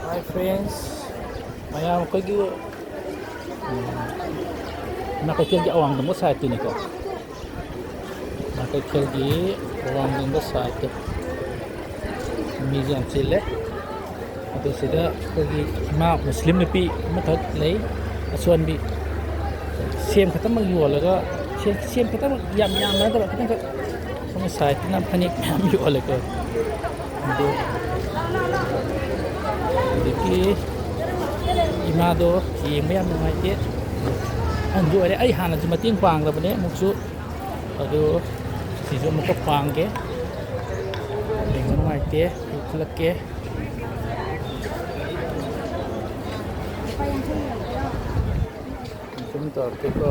Hi friends, mayam kogi nakikil gi awang damo sa ito niko. Nakikil gi awang damo sa ito. Museum sila. Ito sila kogi ma Muslim na pi makat lay aswan bi. Siem kata magyuwala ka. Siem kata yam na daw kata ka. Sama sa ito na panik magyuwala ka. Ito. Diki imado yeng mayam ngai te an ju ai hana ju mating pang la bane muksu ado si ju muk pang ke yeng ngai te kulak ke kum tor ke ko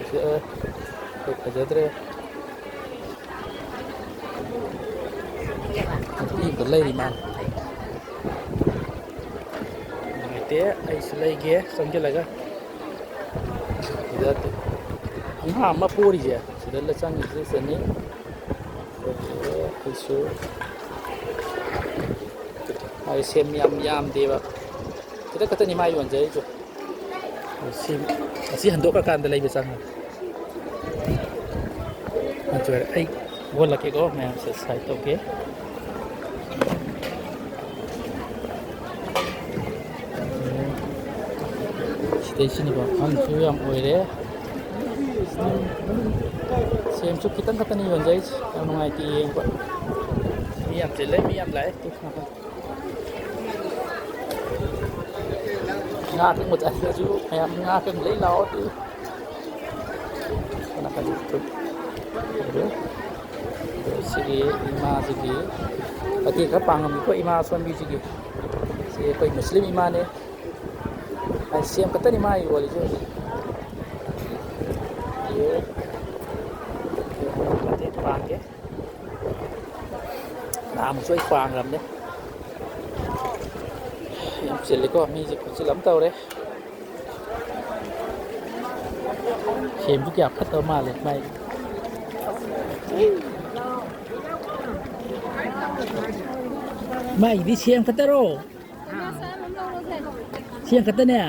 se ko jadre ini belai di mana ai selai ge samje laga idat ha ma puri je sudah lecang itu seni isu ai sem yam deba kita kata ni mai wan jai jo sim asi handok ka kan dalai besang anjur ai gola ke go me sai to ke station ko ang suyam oire sem su kitang kata ni yon jai ang ngai ti yeng ko miam chele miam lai tu nga tu một ai ju em nga kem lấy lao tu na ka tu sige ima sige pati ka pangam ko ima son bi sige si koi muslim ima ne ai siam kata ni mai wali jo ye pati pang ke nam suai pang ram ne em sele ko mi ji ku lam tau re xemทุกอย่างพัดมาเลยไม่ไม่ดิเชียงพัตโรเชียงพัตเนี่ย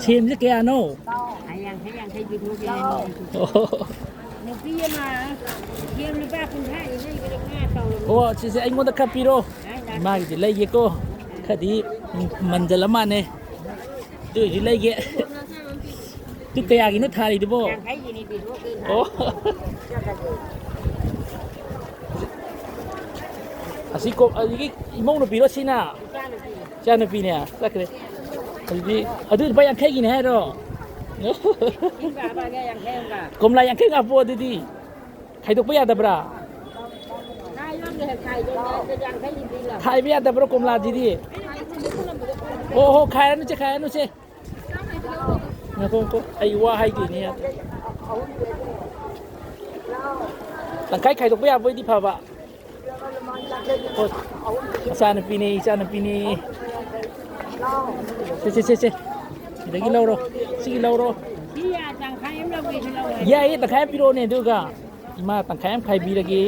เชียงจะแกโน่ยังใครอยู่ทุกอย่างโอ้เนี่ยพี่มาเชียงหรือบ้าคุณท่าอย่างนี้ก็ได้ง่ายต่อโอ้ชิเซไอ้งวดตะคับปีโรมาจะไล่เยโก้คดีมันจะละมันเนี่ยดูจะไล่เยtu kaya gini thari di bo. Yang kayak gini di bo. Oh. Asik kok, asik imong nabi lo sina. Jangan nabi ni ah, tak kira. Jadi, aduh bayang kayak gini hero. Enggak apa yang kayak enggak. Komla yang kayak apa tadi? Kayak tu bayar ada berapa? Kayak bayar ada berapa komla jadi? Oh, kayak nu cek. Nako ai wa hai ki ni tang kai khai dok ba boi di pha ba o sa na pi ni se de gi lo ro si gi lo ro ya tang khai em lo bi lo ya ye tang khai pi ro ne du ga ma tang khai em khai bi la gi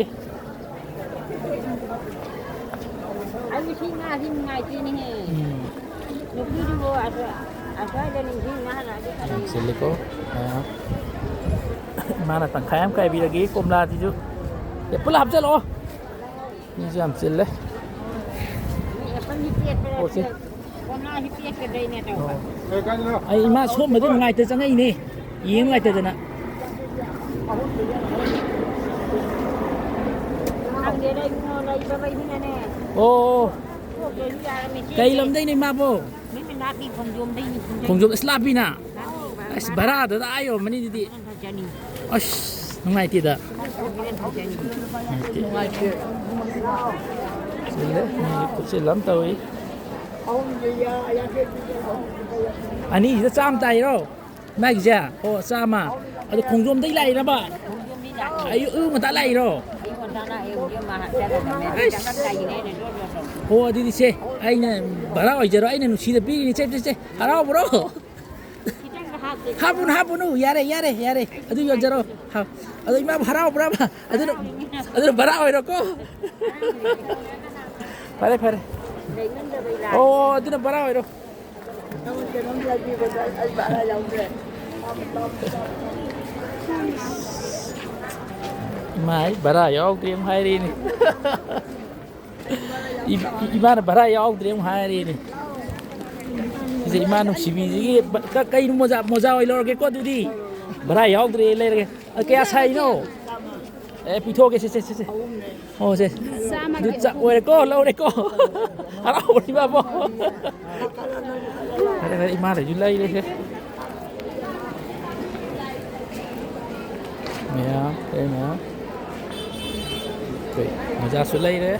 ai mi thi ngai ti ni he no bi di bo sili ko mana tang khayam kai bi lagi komla ti ju ya pula hab jalo ni jam sile o se komla hi piek ke dai ne to ai ma so ma du ngai te chang ai ni yeng ngai te na ang de dai no lai ba bai ni ne o kai lam dai ni ma bo Kongjom Islami na. As barada da ayo mani didi. As nungai tidak. Nungai tidak. Sila ni kusilam tahu. Ani kita sam tay ro. Mai kya? Oh sama. Ada kongjom dai lai na ba? Ayo mata lai ro. Oh di se ai na bara oi jero ai na nusi da pi ni che harau bro habun yare adu yo jero adu ima harau bro adu bara oi ro ko Pare pare. Oh, itu nak barang itu. Mai barang ya, aku yang hari ini. Iman barang ya, aku yang hari ini. Jadi iman si biji, kai moza oilor ke kau tu di. Barang ya, aku yang lagi. Kayak saya ini. Pito ke se. Oh se. Dutsa oreko, la oreko. Ara ori babo. Ada iman ada julai deh. Ya, ya. Oke, masa sulai deh.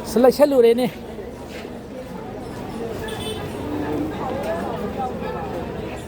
Sulai selalu deh ni.